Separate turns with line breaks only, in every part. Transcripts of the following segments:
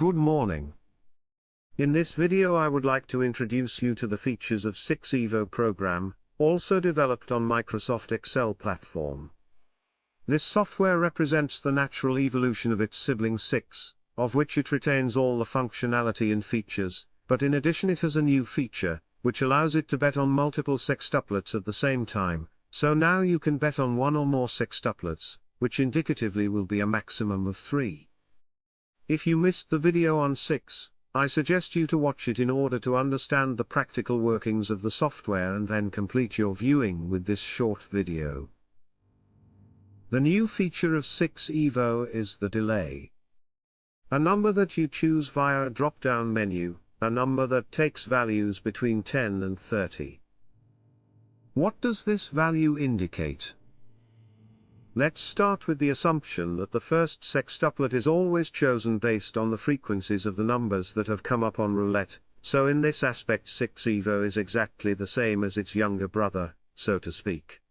Good morning. In this video I would like to introduce you to the features of 6 EVO program, also developed on Microsoft Excel platform. This software represents the natural evolution of its sibling 6, of which it retains all the functionality and features, but in addition it has a new feature, which allows it to bet on multiple sextuplets at the same time, so now you can bet on one or more sextuplets, which indicatively will be a maximum of 3. If you missed the video on 6, I suggest you to watch it in order to understand the practical workings of the software and then complete your viewing with this short video. The new feature of 6 EVO is the delay. A number that you choose via a drop-down menu, a number that takes values between 10 and 30. What does this value indicate? Let's start with the assumption that the first sextuplet is always chosen based on the frequencies of the numbers that have come up on roulette, so in this aspect 6 EVO is exactly the same as its younger brother, so to speak.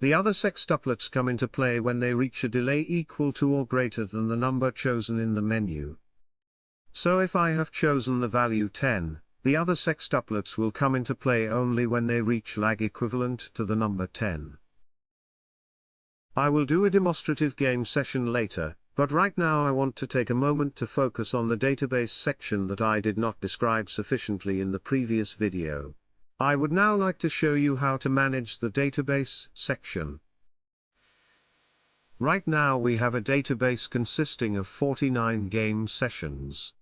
The other sextuplets come into play when they reach a delay equal to or greater than the number chosen in the menu. So if I have chosen the value 10, the other sextuplets will come into play only when they reach lag equivalent to the number 10. I will do a demonstrative game session later, but right now I want to take a moment to focus on the database section that I did not describe sufficiently in the previous video. I would now like to show you how to manage the database section. Right now we have a database consisting of 49 game sessions.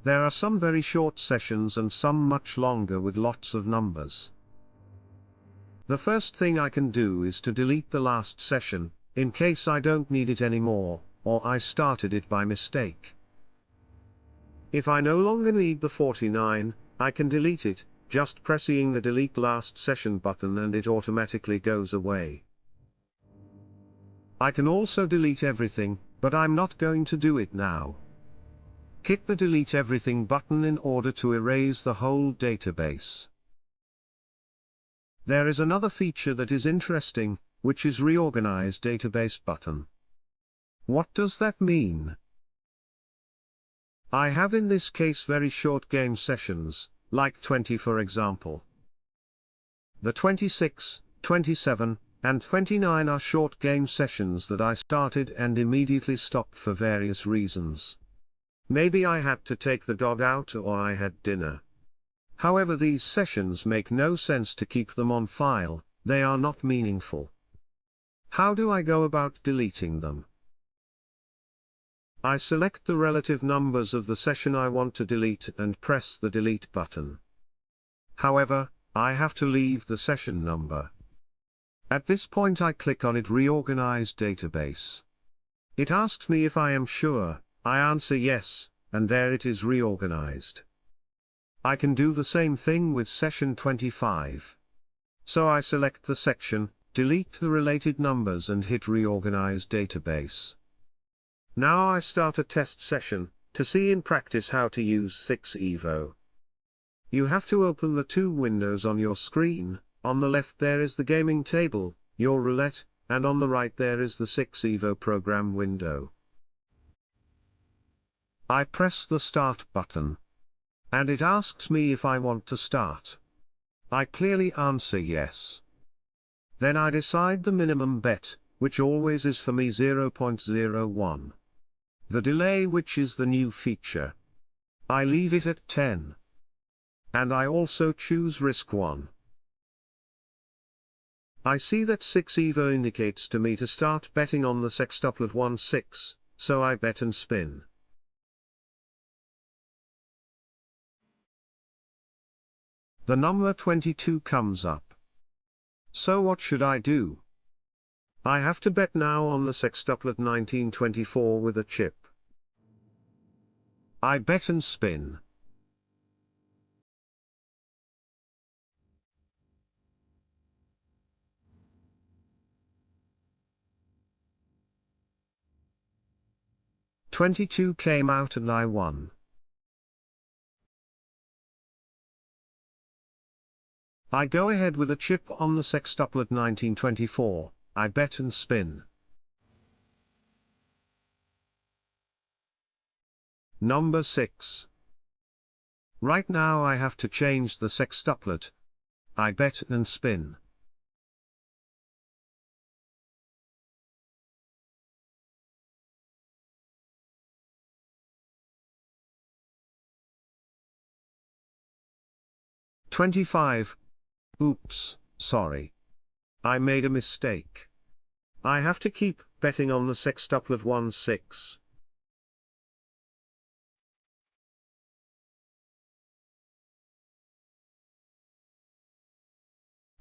There are some very short sessions and some much longer with lots of numbers. The first thing I can do is to delete the last session, in case I don't need it anymore, or I started it by mistake. If I no longer need the 49, I can delete it, just pressing the delete last session button and it automatically goes away. I can also delete everything, but I'm not going to do it now. Click the delete everything button in order to erase the whole database. There is another feature that is interesting, which is reorganize database button. What does that mean? I have in this case very short game sessions, like 20 for example. The 26, 27, and 29 are short game sessions that I started and immediately stopped for various reasons. Maybe I had to take the dog out or I had dinner. However, these sessions make no sense to keep them on file, they are not meaningful. How do I go about deleting them? I select the relative numbers of the session I want to delete and press the delete button. However, I have to leave the session number. At this point I click on it, reorganize database. It asks me if I am sure, I answer yes, and there it is reorganized. I can do the same thing with session 25. So I select the section, delete the related numbers and hit reorganize database. Now I start a test session, to see in practice how to use 6 EVO. You have to open the two windows on your screen, on the left there is the gaming table, your roulette, and on the right there is the 6 EVO program window. I press the start button. And it asks me if I want to start. I clearly answer yes. Then I decide the minimum bet, which always is for me 0.01. The delay, which is the new feature. I leave it at 10. And I also choose risk 1. I see that 6 EVO indicates to me to start betting on the sextuplet 1-6, so I bet and spin. The number 22 comes up. So what should I do? I have to bet now on the sextuplet 1924 with a chip. I bet and spin. "22 came out and I won. I go ahead with a chip on the sextuplet 1924, I bet and spin. Number 6. Right now I have to change the sextuplet. I bet and spin. $25. Oops, sorry. I made a mistake. I have to keep betting on the sextuplet 1-6.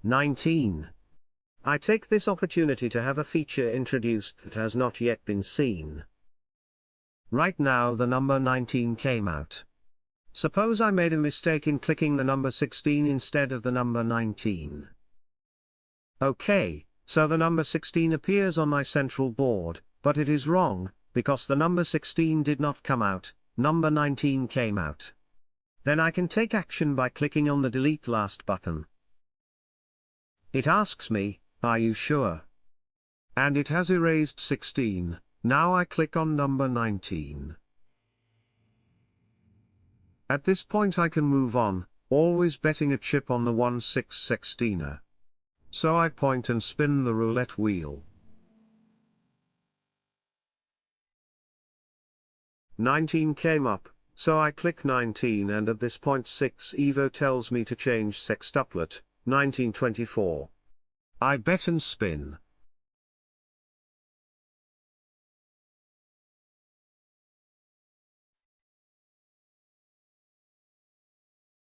$19. I take this opportunity to have a feature introduced that has not yet been seen. Right now the number 19 came out. Suppose I made a mistake in clicking the number 16 instead of the number 19. Okay, so the number 16 appears on my central board, but it is wrong, because the number 16 did not come out, number 19 came out. Then I can take action by clicking on the delete last button. It asks me, are you sure? And it has erased 16, now I click on number 19. At this point I can move on, always betting a chip on the 1-6 sextina. So I point and spin the roulette wheel. 19 came up, so I click 19 and at this point 6 EVO tells me to change sextuplet, 1924. I bet and spin.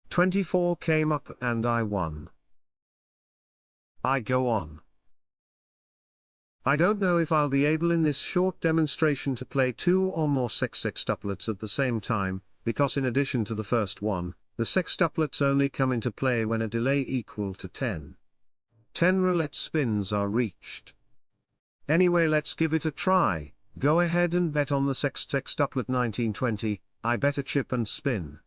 $24 came up and I won. I go on. I don't know if I'll be able in this short demonstration to play 2 or more sextuplets at the same time, because in addition to the first one, the sextuplets only come into play when a delay equal to 10. 10 roulette spins are reached. Anyway, let's give it a try. Go ahead and bet on the sextuplet 1920, I bet a chip and spin.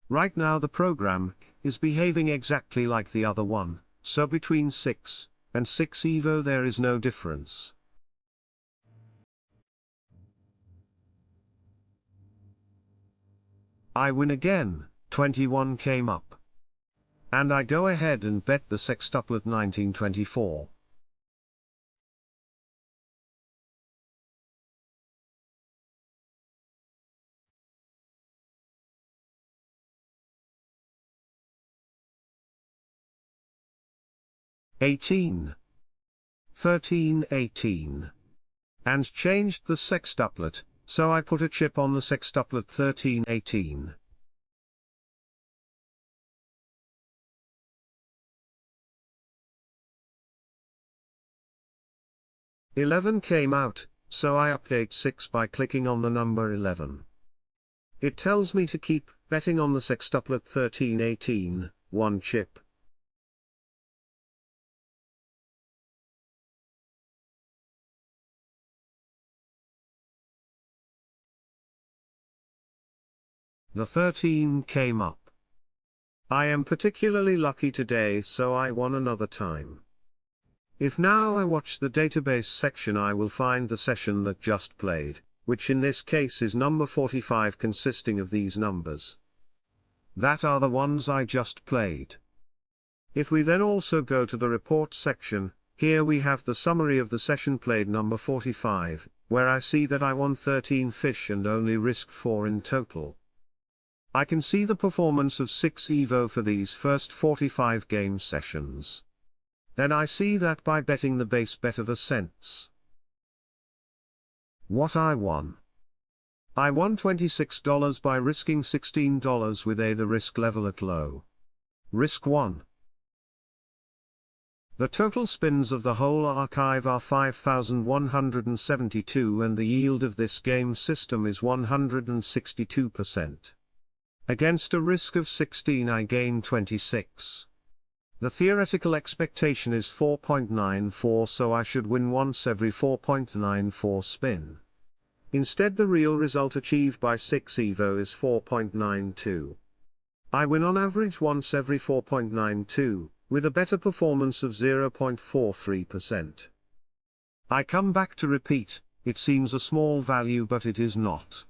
Right now the program is behaving exactly like the other one, so between 6 and 6 EVO there is no difference. I win again, 21 came up. And I go ahead and bet the sextuplet 1924. $18. $13.18. And changed the sextuplet, so I put a chip on the sextuplet 13.18. $11 came out, so I update 6 by clicking on the number 11. It tells me to keep betting on the sextuplet 13.18, one chip. The 13 came up. I am particularly lucky today, so I won another time. If now I watch the database section, I will find the session that just played, which in this case is number 45, consisting of these numbers. That are the ones I just played. If we then also go to the report section, here we have the summary of the session played number 45, where I see that I won 13 fish and only risked 4 in total. I can see the performance of 6 EVO for these first 45 game sessions. Then I see that by betting the base bet of a cents, what I won. I won $26 by risking $16 with the risk level at low. Risk 1. The total spins of the whole archive are 5,172 and the yield of this game system is 162%. Against a risk of 16 I gain 26. The theoretical expectation is 4.94, so I should win once every 4.94 spin. Instead the real result achieved by 6 EVO is 4.92. I win on average once every 4.92, with a better performance of 0.43%. I come back to repeat, it seems a small value but it is not.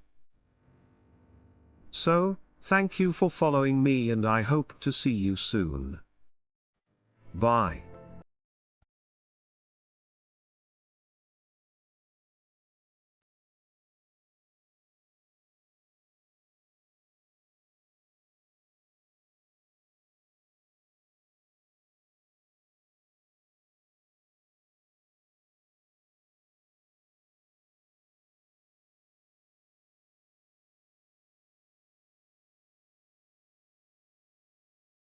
So, thank you for following me and I hope to see you soon. Bye.